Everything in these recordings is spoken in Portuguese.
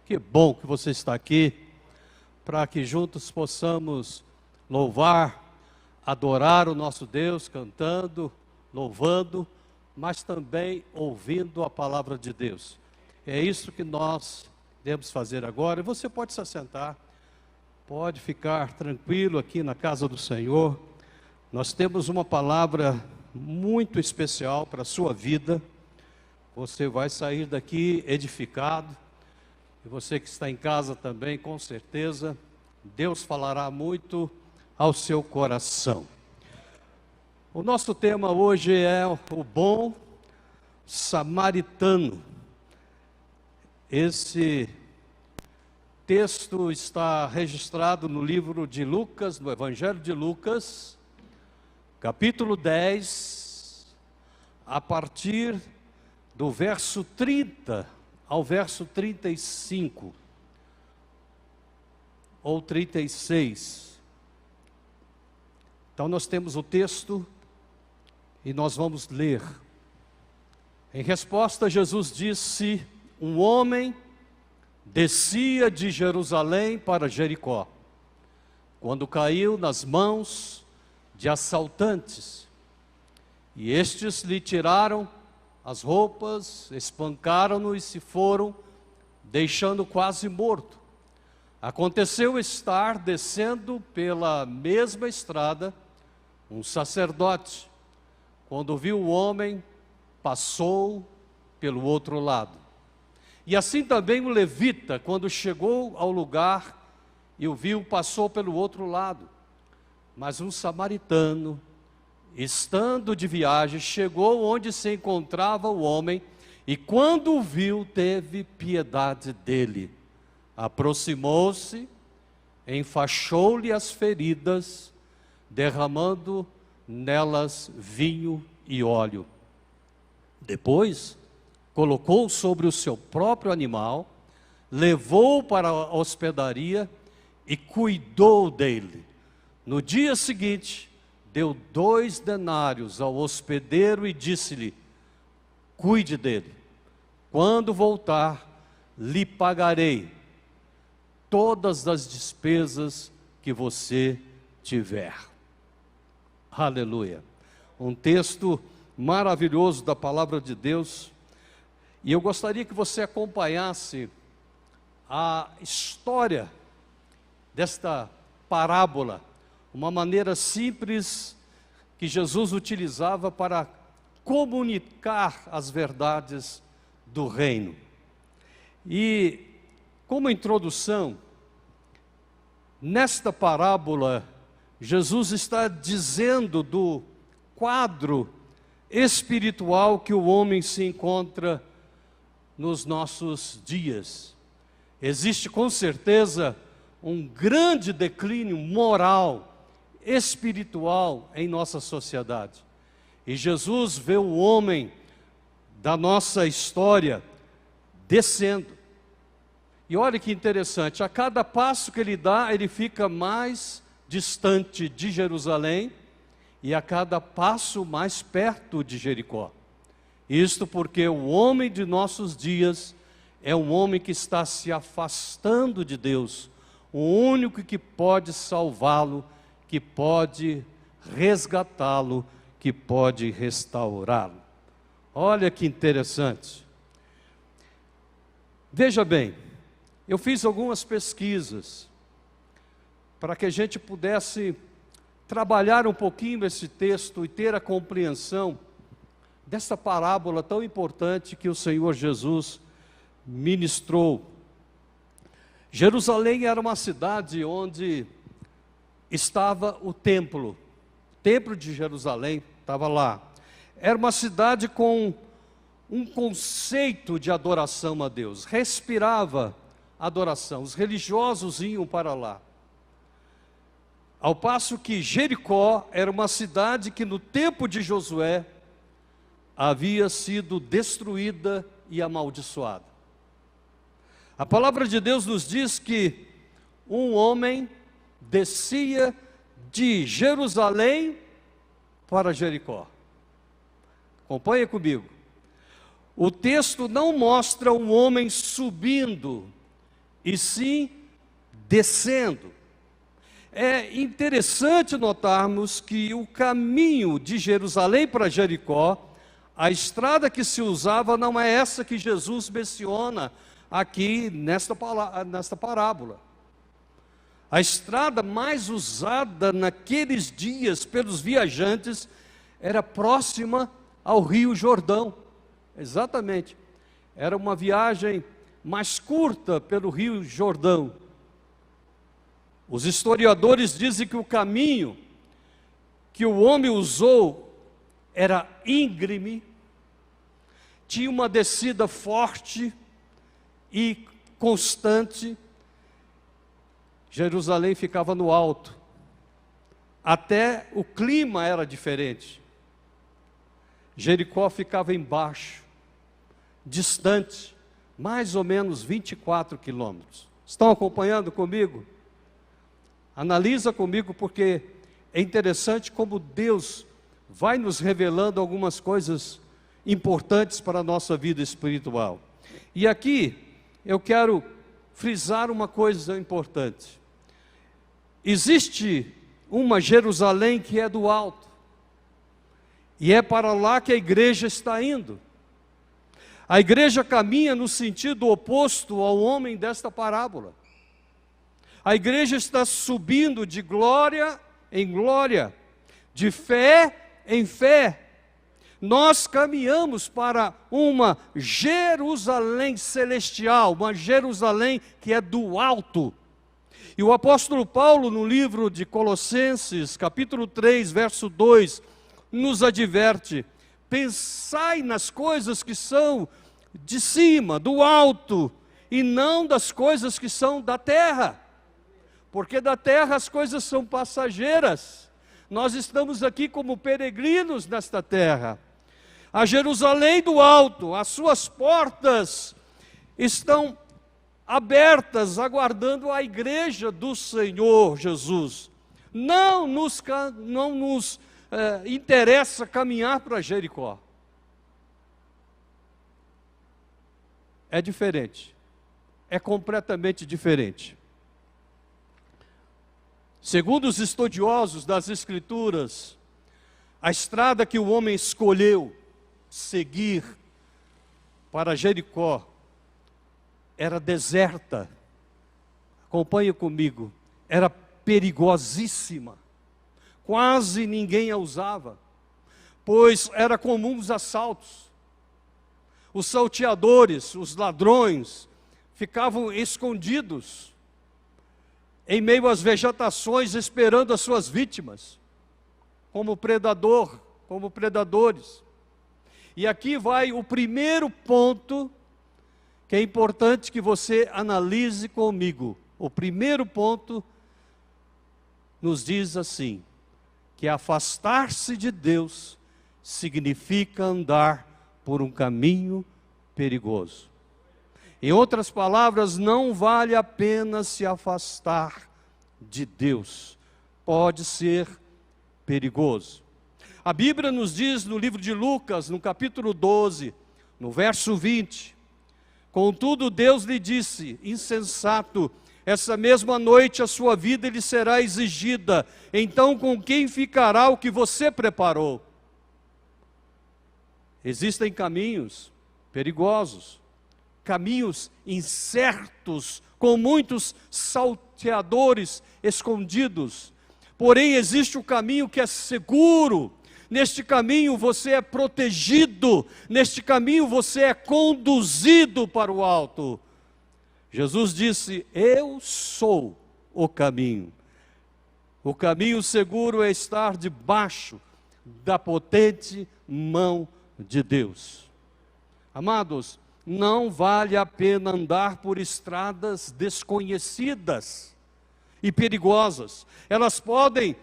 Que bom que você está aqui, para que juntos possamos louvar, adorar o nosso Deus, cantando, louvando, mas também ouvindo a palavra de Deus. É isso que nós devemos fazer agora. E você pode se assentar, pode ficar tranquilo aqui na casa do Senhor. Nós temos uma palavra muito especial para a sua vida. Você vai sair daqui edificado. E você que está em casa também, com certeza, Deus falará muito ao seu coração. O nosso tema hoje é o bom samaritano. Esse texto está registrado no livro de Lucas, no Evangelho de Lucas, capítulo 10, a partir do verso 30 ao verso 35, ou 36. Então nós temos o texto e nós vamos ler. Em resposta, Jesus disse: um homem descia de Jerusalém para Jericó, quando caiu nas mãos de assaltantes, e estes lhe tiraram as roupas, espancaram-no e se foram, deixando quase morto. Aconteceu estar descendo pela mesma estrada um sacerdote. Quando viu o homem, passou pelo outro lado. E assim também o levita, quando chegou ao lugar e o viu, passou pelo outro lado. Mas um samaritano, estando de viagem, chegou onde se encontrava o homem, e quando o viu, teve piedade dele. Aproximou-se, enfaixou-lhe as feridas, derramando nelas vinho e óleo. Depois, colocou sobre o seu próprio animal, levou-o para a hospedaria e cuidou dele. No dia seguinte, deu 2 denários ao hospedeiro e disse-lhe: cuide dele. Quando voltar, lhe pagarei todas as despesas que você tiver. Aleluia. Um texto maravilhoso da palavra de Deus. E eu gostaria que você acompanhasse a história desta parábola, uma maneira simples que Jesus utilizava para comunicar as verdades do reino. E, como introdução, nesta parábola, Jesus está dizendo do quadro espiritual que o homem se encontra nos nossos dias. Existe com certeza um grande declínio moral, espiritual em nossa sociedade. E Jesus vê o homem da nossa história descendo. E olha que interessante, a cada passo que ele dá, ele fica mais distante de Jerusalém, e a cada passo mais perto de Jericó. Isto porque o homem de nossos dias é um homem que está se afastando de Deus, o único que pode salvá-lo, que pode resgatá-lo, que pode restaurá-lo. Olha que interessante. Veja bem, eu fiz algumas pesquisas para que a gente pudesse trabalhar um pouquinho esse texto e ter a compreensão dessa parábola tão importante que o Senhor Jesus ministrou. Jerusalém era uma cidade onde estava o templo de Jerusalém, estava lá. Era uma cidade com um conceito de adoração a Deus, respirava adoração, os religiosos iam para lá. Ao passo que Jericó era uma cidade que no tempo de Josué havia sido destruída e amaldiçoada. A palavra de Deus nos diz que um homem descia de Jerusalém para Jericó. Acompanhe comigo. O texto não mostra um homem subindo e sim descendo. É interessante notarmos que o caminho de Jerusalém para Jericó, a estrada que se usava não é essa que Jesus menciona aqui nesta parábola. A estrada mais usada naqueles dias pelos viajantes era próxima ao Rio Jordão. Exatamente. Era uma viagem mais curta pelo Rio Jordão. Os historiadores dizem que o caminho que o homem usou era íngreme, tinha uma descida forte e constante. Jerusalém ficava no alto, até o clima era diferente. Jericó ficava embaixo, distante, mais ou menos 24 quilômetros. Estão acompanhando comigo? Analisa comigo, porque é interessante como Deus vai nos revelando algumas coisas importantes para a nossa vida espiritual. E aqui eu quero frisar uma coisa importante. Existe uma Jerusalém que é do alto, e é para lá que a igreja está indo. A igreja caminha no sentido oposto ao homem desta parábola. A igreja está subindo de glória em glória, de fé em fé. Nós caminhamos para uma Jerusalém celestial, uma Jerusalém que é do alto. E o apóstolo Paulo, no livro de Colossenses, capítulo 3, verso 2, nos adverte: pensai nas coisas que são de cima, do alto, e não das coisas que são da terra. Porque da terra as coisas são passageiras. Nós estamos aqui como peregrinos nesta terra. A Jerusalém do alto, as suas portas estão abertas, aguardando a igreja do Senhor Jesus. Não nos interessa caminhar para Jericó. É diferente. É completamente diferente. Segundo os estudiosos das Escrituras, a estrada que o homem escolheu seguir para Jericó era deserta. Acompanhe comigo. Era perigosíssima. Quase ninguém a usava, pois era comum os assaltos. Os salteadores, os ladrões, ficavam escondidos em meio às vegetações, esperando as suas vítimas, como predadores. E aqui vai o primeiro ponto que é importante que você analise comigo. O primeiro ponto nos diz assim, que afastar-se de Deus significa andar por um caminho perigoso. Em outras palavras, não vale a pena se afastar de Deus. Pode ser perigoso. A Bíblia nos diz no livro de Lucas, no capítulo 12, no verso 20, contudo Deus lhe disse, insensato, essa mesma noite a sua vida lhe será exigida, então com quem ficará o que você preparou? Existem caminhos perigosos, caminhos incertos, com muitos salteadores escondidos. Porém, existe o caminho que é seguro. Neste caminho você é protegido. Neste caminho você é conduzido para o alto. Jesus disse, eu sou o caminho. O caminho seguro é estar debaixo da potente mão de Deus. Amados, não vale a pena andar por estradas desconhecidas e perigosas. Elas podem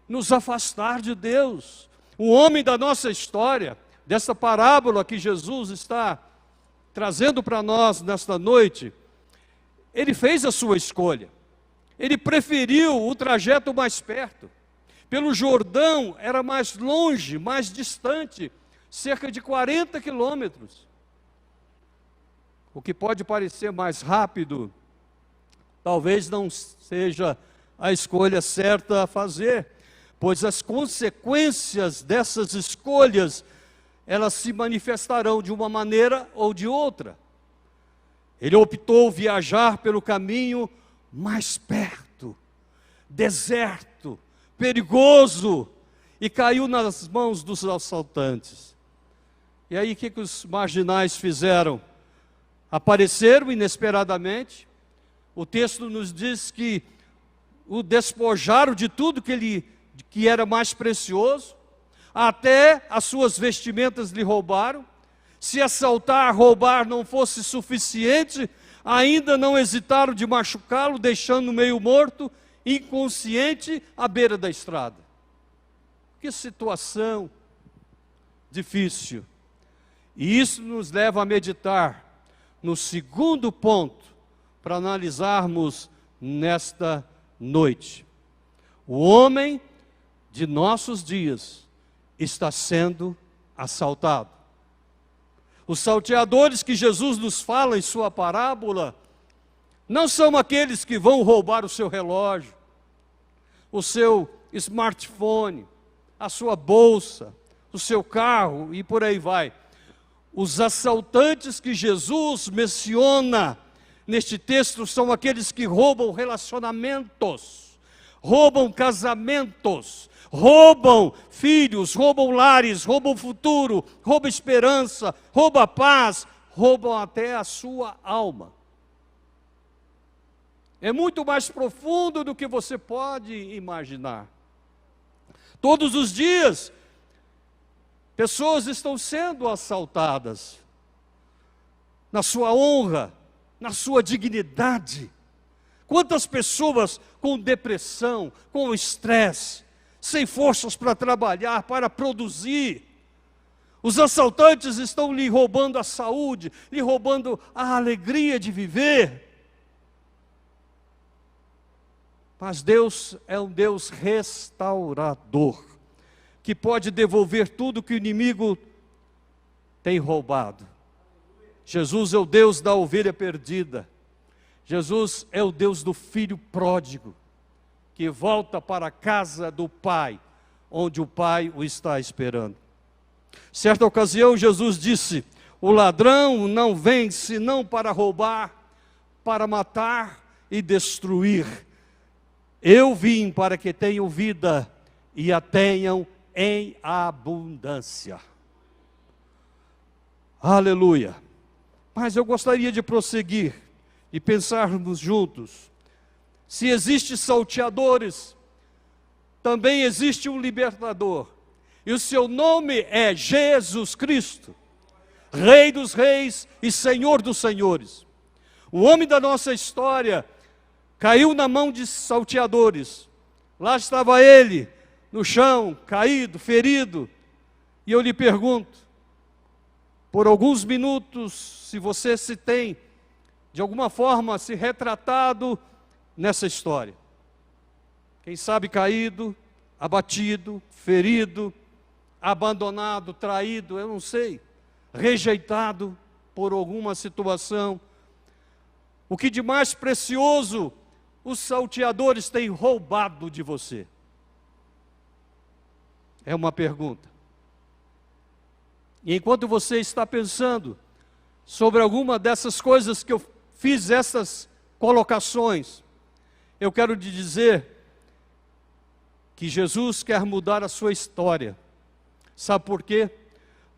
nos afastar de Deus. O homem da nossa história, dessa parábola que Jesus está trazendo para nós nesta noite, ele fez a sua escolha. Ele preferiu o trajeto mais perto. Pelo Jordão era mais longe, mais distante, cerca de 40 quilômetros. O que pode parecer mais rápido, talvez não seja a escolha certa a fazer, pois as consequências dessas escolhas, elas se manifestarão de uma maneira ou de outra. Ele optou viajar pelo caminho mais perto, deserto, perigoso, e caiu nas mãos dos assaltantes. E aí o que os marginais fizeram? Apareceram inesperadamente. O texto nos diz que o despojaram de tudo que era mais precioso, até as suas vestimentas lhe roubaram. Se assaltar, roubar não fosse suficiente, ainda não hesitaram de machucá-lo, deixando meio morto, inconsciente, à beira da estrada. Que situação difícil. E isso nos leva a meditar no segundo ponto, para analisarmos nesta noite. O homem de nossos dias está sendo assaltado. Os salteadores que Jesus nos fala em sua parábola, não são aqueles que vão roubar o seu relógio, o seu smartphone, a sua bolsa, o seu carro e por aí vai. Os assaltantes que Jesus menciona neste texto são aqueles que roubam relacionamentos, roubam casamentos, roubam filhos, roubam lares, roubam futuro, roubam esperança, roubam a paz, roubam até a sua alma. É muito mais profundo do que você pode imaginar. Todos os dias, pessoas estão sendo assaltadas na sua honra, na sua dignidade. Quantas pessoas com depressão, com estresse, sem forças para trabalhar, para produzir. Os assaltantes estão lhe roubando a saúde, lhe roubando a alegria de viver. Mas Deus é um Deus restaurador, que pode devolver tudo que o inimigo tem roubado. Jesus é o Deus da ovelha perdida. Jesus é o Deus do filho pródigo, que volta para a casa do Pai, onde o Pai o está esperando. Certa ocasião, Jesus disse: o ladrão não vem senão para roubar, para matar e destruir. Eu vim para que tenham vida e a tenham em abundância. Aleluia. Mas eu gostaria de prosseguir e pensarmos juntos. Se existem salteadores, também existe um libertador. E o seu nome é Jesus Cristo, Rei dos reis e Senhor dos senhores. O homem da nossa história caiu na mão de salteadores. Lá estava ele, no chão, caído, ferido. E eu lhe pergunto, por alguns minutos, se você se tem, de alguma forma, se retratado nessa história. Quem sabe caído, abatido, ferido, abandonado, traído, eu não sei, rejeitado por alguma situação. O que de mais precioso os salteadores têm roubado de você? É uma pergunta. E enquanto você está pensando sobre alguma dessas coisas que eu fiz, essas colocações, eu quero te dizer que Jesus quer mudar a sua história. Sabe por quê?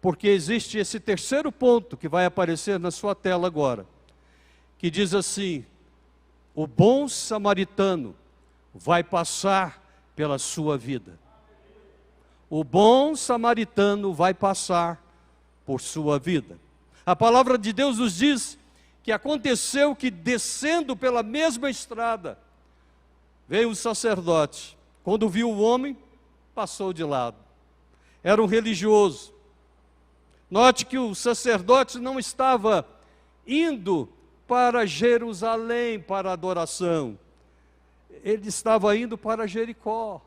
Porque existe esse terceiro ponto que vai aparecer na sua tela agora, que diz assim: o bom samaritano vai passar pela sua vida. O bom samaritano vai passar por sua vida. A palavra de Deus nos diz que aconteceu que, descendo pela mesma estrada, veio um sacerdote. Quando viu o homem, passou de lado. Era um religioso. Note que o sacerdote não estava indo para Jerusalém para adoração. Ele estava indo para Jericó.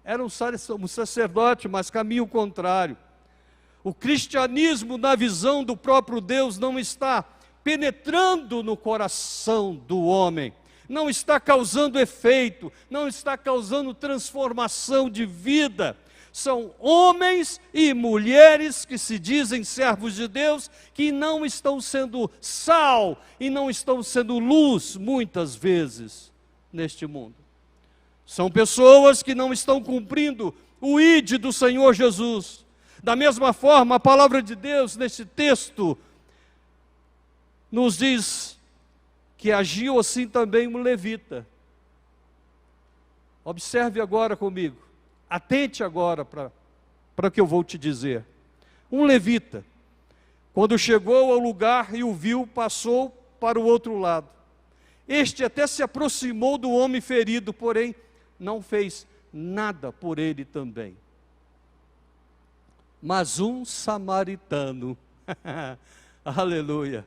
Era um sacerdote, mas caminho contrário. O cristianismo, na visão do próprio Deus, não está penetrando no coração do homem. não está causando efeito, não está causando transformação de vida. São homens e mulheres que se dizem servos de Deus, que não estão sendo sal e não estão sendo luz, muitas vezes, neste mundo. São pessoas que não estão cumprindo o ID do Senhor Jesus. Da mesma forma, a palavra de Deus, nesse texto, nos diz que agiu assim também um levita. Observe agora comigo. Atente agora para o que eu vou te dizer. Um levita, quando chegou ao lugar e o viu, passou para o outro lado. Este até se aproximou do homem ferido, porém não fez nada por ele também. Mas um samaritano, aleluia,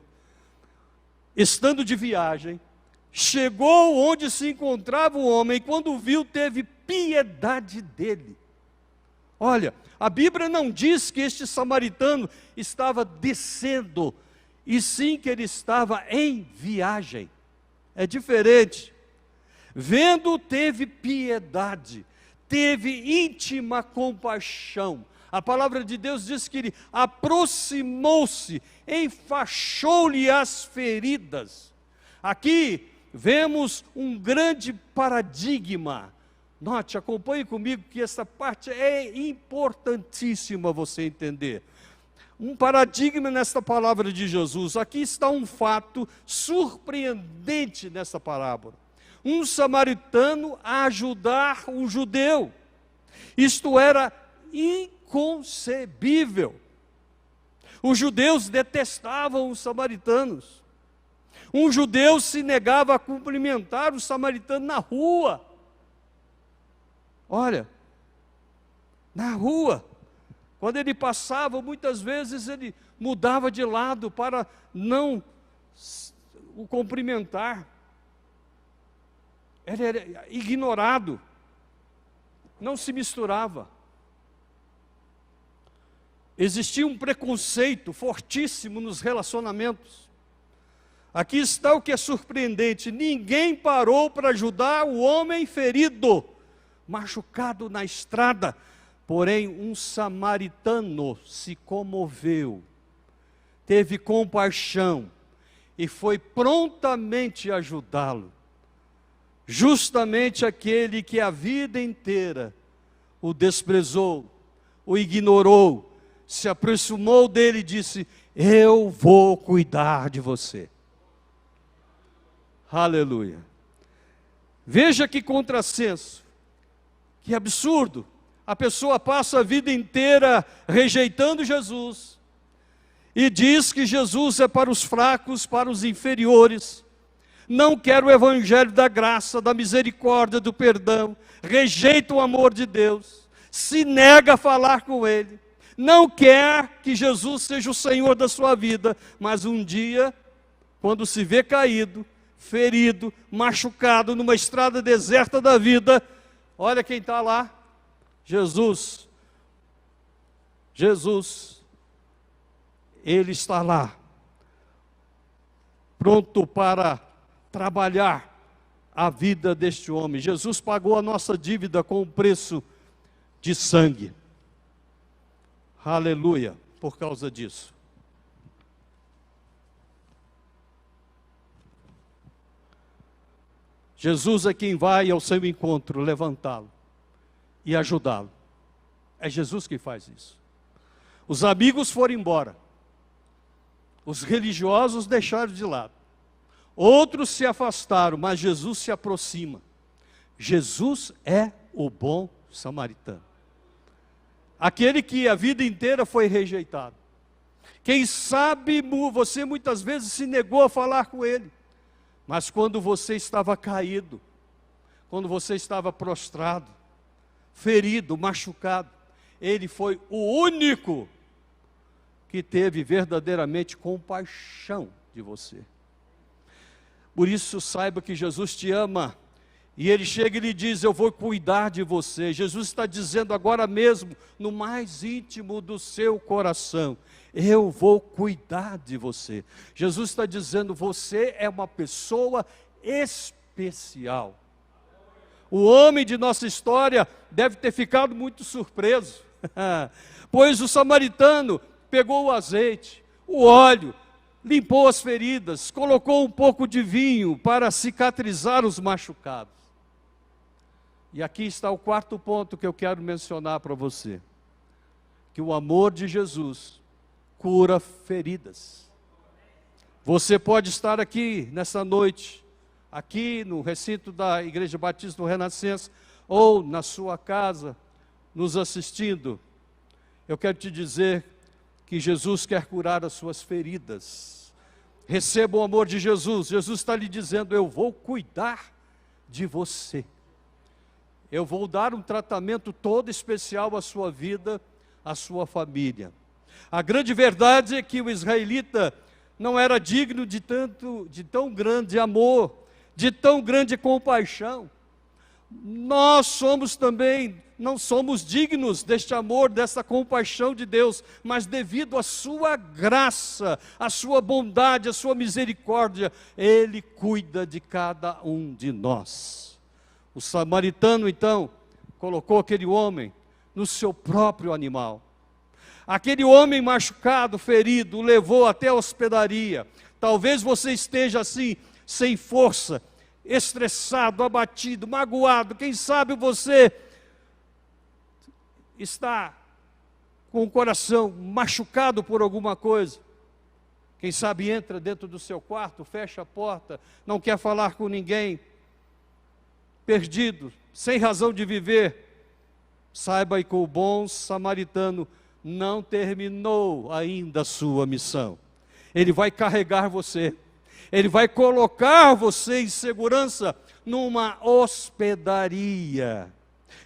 estando de viagem, chegou onde se encontrava o homem, e quando o viu, teve piedade dele. Olha, a Bíblia não diz que este samaritano estava descendo, e sim que ele estava em viagem. É diferente. Vendo, teve piedade, teve íntima compaixão. A palavra de Deus diz que ele aproximou-se, enfaixou-lhe as feridas. Aqui vemos um grande paradigma. Note, acompanhe comigo que essa parte é importantíssima você entender. Um paradigma nesta palavra de Jesus. Aqui está um fato surpreendente nessa parábola. Um samaritano a ajudar um judeu. Isto era inconcebível. Os judeus detestavam os samaritanos. Um judeu se negava a cumprimentar o samaritano na rua. Olha, na rua, quando ele passava, muitas vezes ele mudava de lado para não o cumprimentar. Ele era ignorado, não se misturava. Existia um preconceito fortíssimo nos relacionamentos. Aqui está o que é surpreendente: ninguém parou para ajudar o homem ferido, machucado na estrada. Porém, um samaritano se comoveu, teve compaixão e foi prontamente ajudá-lo. Justamente aquele que a vida inteira o desprezou, o ignorou, se aproximou dele e disse: eu vou cuidar de você. Aleluia. Veja que contrassenso, que absurdo. A pessoa passa a vida inteira rejeitando Jesus e diz que Jesus é para os fracos, para os inferiores. Não quer o evangelho da graça, da misericórdia, do perdão. Rejeita o amor de Deus. Se nega a falar com Ele. Não quer que Jesus seja o Senhor da sua vida. Mas um dia, quando se vê caído, ferido, machucado, numa estrada deserta da vida, olha quem está lá. Jesus, Ele está lá, pronto para trabalhar a vida deste homem. Jesus pagou a nossa dívida com o preço de sangue. Aleluia, por causa disso. Jesus é quem vai ao seu encontro, levantá-lo e ajudá-lo. É Jesus que faz isso. Os amigos foram embora. Os religiosos deixaram de lado. Outros se afastaram, mas Jesus se aproxima. Jesus é o bom samaritano. Aquele que a vida inteira foi rejeitado. Quem sabe você muitas vezes se negou a falar com ele. Mas quando você estava caído, quando você estava prostrado, ferido, machucado, ele foi o único que teve verdadeiramente compaixão de você. Por isso saiba que Jesus te ama, e Ele chega e lhe diz: eu vou cuidar de você. Jesus está dizendo agora mesmo, no mais íntimo do seu coração: eu vou cuidar de você. Jesus está dizendo: você é uma pessoa especial. especial. O homem de nossa história deve ter ficado muito surpreso, pois o samaritano pegou o azeite, o óleo, limpou as feridas, colocou um pouco de vinho para cicatrizar os machucados. E aqui está o quarto ponto que eu quero mencionar para você, que o amor de Jesus cura feridas. Você pode estar aqui nessa noite, aqui no recinto da Igreja Batista do Renascença, ou na sua casa, nos assistindo. Eu quero te dizer que Jesus quer curar as suas feridas. Receba o amor de Jesus. Jesus está lhe dizendo: eu vou cuidar de você. Eu vou dar um tratamento todo especial à sua vida, à sua família. A grande verdade é que o israelita não era digno de tão grande amor, de tão grande compaixão. Nós somos também, não somos dignos deste amor, dessa compaixão de Deus, mas devido à sua graça, à sua bondade, à sua misericórdia, Ele cuida de cada um de nós. O samaritano então colocou aquele homem no seu próprio animal. Aquele homem machucado, ferido, o levou até a hospedaria. Talvez você esteja assim, sem força, estressado, abatido, magoado. Quem sabe você está com o coração machucado por alguma coisa. Quem sabe entra dentro do seu quarto, fecha a porta, não quer falar com ninguém, perdido, sem razão de viver. Saiba que o bom samaritano não terminou ainda a sua missão. Ele vai carregar você. Ele vai colocar você em segurança numa hospedaria.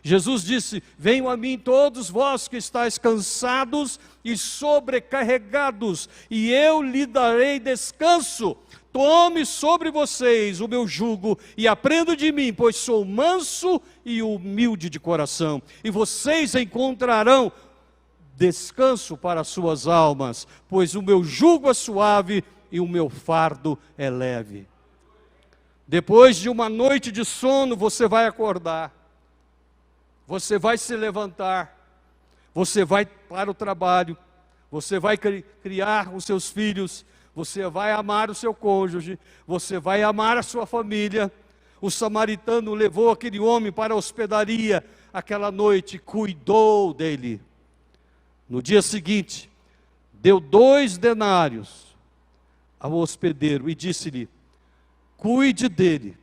Jesus disse: venham a mim todos vós que estáis cansados e sobrecarregados, e eu lhe darei descanso. Tome sobre vocês o meu jugo e aprendam de mim, pois sou manso e humilde de coração, e vocês encontrarão descanso para as suas almas, pois o meu jugo é suave e o meu fardo é leve. Depois de uma noite de sono, você vai acordar, você vai se levantar, você vai para o trabalho, você vai criar os seus filhos, você vai amar o seu cônjuge, você vai amar a sua família. O samaritano levou aquele homem para a hospedaria aquela noite, cuidou dele. No dia seguinte, deu 2 denários ao hospedeiro e disse-lhe: cuide dele,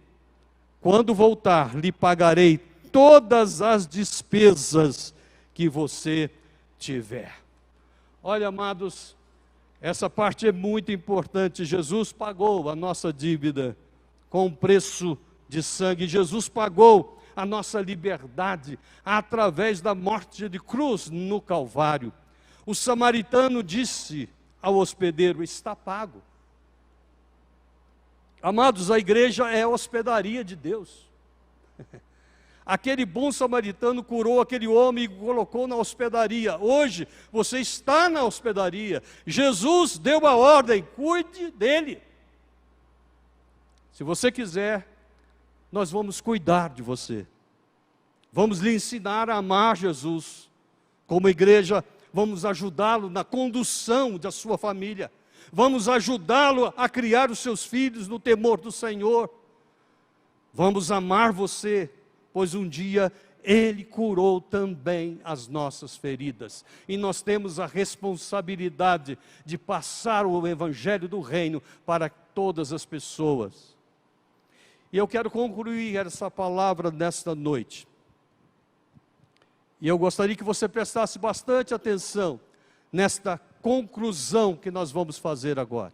quando voltar lhe pagarei todas as despesas que você tiver. Olha, amados, essa parte é muito importante. Jesus pagou a nossa dívida com preço de sangue. Jesus pagou a nossa liberdade através da morte de cruz no Calvário. O samaritano disse ao hospedeiro: está pago. Amados, a igreja é a hospedaria de Deus. Aquele bom samaritano curou aquele homem e colocou na hospedaria. Hoje você está na hospedaria. Jesus deu a ordem: cuide dele. Se você quiser, nós vamos cuidar de você. Vamos lhe ensinar a amar Jesus. Como igreja, vamos ajudá-lo na condução da sua família. Vamos ajudá-lo a criar os seus filhos no temor do Senhor. Vamos amar você, pois um dia Ele curou também as nossas feridas. E nós temos a responsabilidade de passar o Evangelho do Reino para todas as pessoas. E eu quero concluir essa palavra nesta noite. E eu gostaria que você prestasse bastante atenção nesta conclusão que nós vamos fazer agora.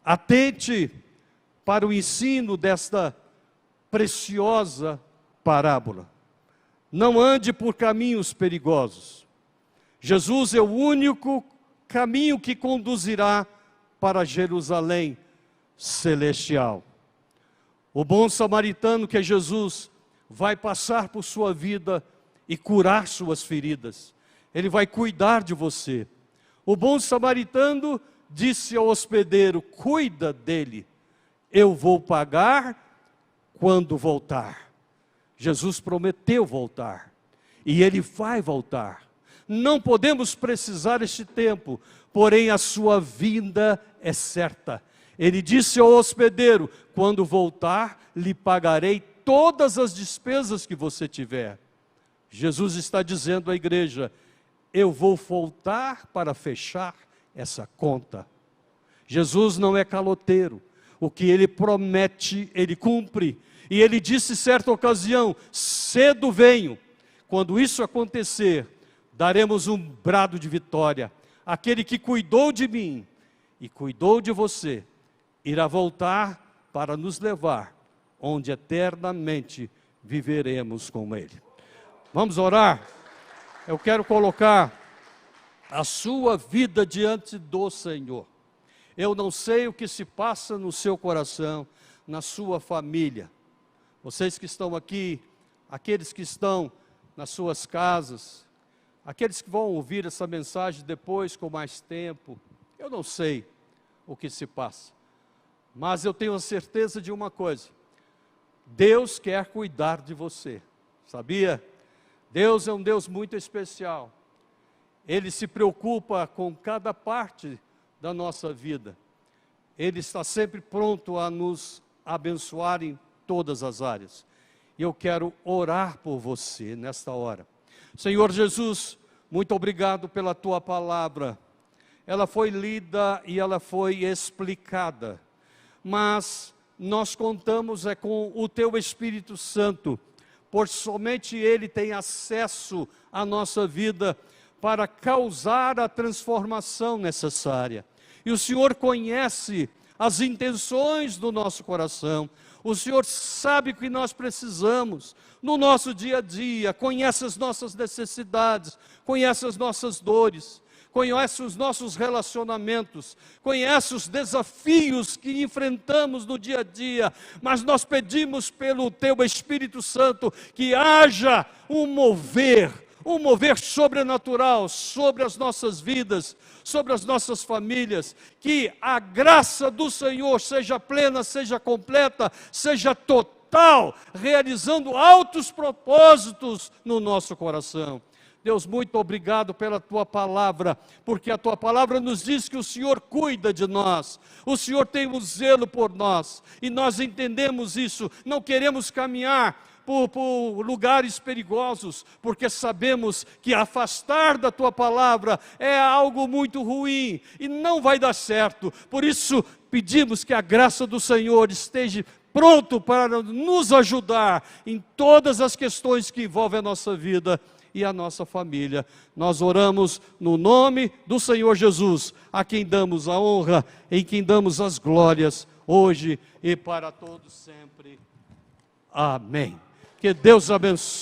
Atente para o ensino desta preciosa parábola. Não ande por caminhos perigosos. Jesus é o único caminho que conduzirá para Jerusalém celestial. O bom samaritano, que é Jesus, vai passar por sua vida e curar suas feridas. Ele vai cuidar de você. O bom samaritano disse ao hospedeiro: cuida dele, eu vou pagar quando voltar. Jesus prometeu voltar, e Ele vai voltar. Não podemos precisar este tempo, porém a sua vinda é certa. Ele disse ao hospedeiro: quando voltar, lhe pagarei todas as despesas que você tiver. Jesus está dizendo à igreja: eu vou voltar para fechar essa conta. Jesus não é caloteiro. O que Ele promete, Ele cumpre. E Ele disse certa ocasião: cedo venho. Quando isso acontecer, daremos um brado de vitória. Aquele que cuidou de mim e cuidou de você, irá voltar para nos levar onde eternamente viveremos com Ele. Vamos orar? Eu quero colocar a sua vida diante do Senhor. Eu não sei o que se passa no seu coração, na sua família. Vocês que estão aqui, aqueles que estão nas suas casas, aqueles que vão ouvir essa mensagem depois com mais tempo, eu não sei o que se passa. Mas eu tenho a certeza de uma coisa: Deus quer cuidar de você, sabia? Deus é um Deus muito especial. Ele se preocupa com cada parte da nossa vida. Ele está sempre pronto a nos abençoar em todas as áreas. E eu quero orar por você nesta hora. Senhor Jesus, muito obrigado pela Tua palavra. Ela foi lida e ela foi explicada. Mas nós contamos com o Teu Espírito Santo, por somente Ele tem acesso à nossa vida para causar a transformação necessária. E o Senhor conhece as intenções do nosso coração. O Senhor sabe o que nós precisamos no nosso dia a dia, conhece as nossas necessidades, conhece as nossas dores, conhece os nossos relacionamentos, conhece os desafios que enfrentamos no dia a dia, mas nós pedimos pelo Teu Espírito Santo que haja um mover sobrenatural sobre as nossas vidas, sobre as nossas famílias, que a graça do Senhor seja plena, seja completa, seja total, realizando altos propósitos no nosso coração. Deus, muito obrigado pela Tua palavra, porque a Tua palavra nos diz que o Senhor cuida de nós, o Senhor tem um zelo por nós, e nós entendemos isso, não queremos caminhar por lugares perigosos, porque sabemos que afastar da Tua palavra é algo muito ruim, e não vai dar certo. Por isso pedimos que a graça do Senhor esteja pronto para nos ajudar em todas as questões que envolvem a nossa vida e a nossa família. Nós oramos no nome do Senhor Jesus, a quem damos a honra, em quem damos as glórias, hoje e para todos sempre. Amém. Que Deus abençoe.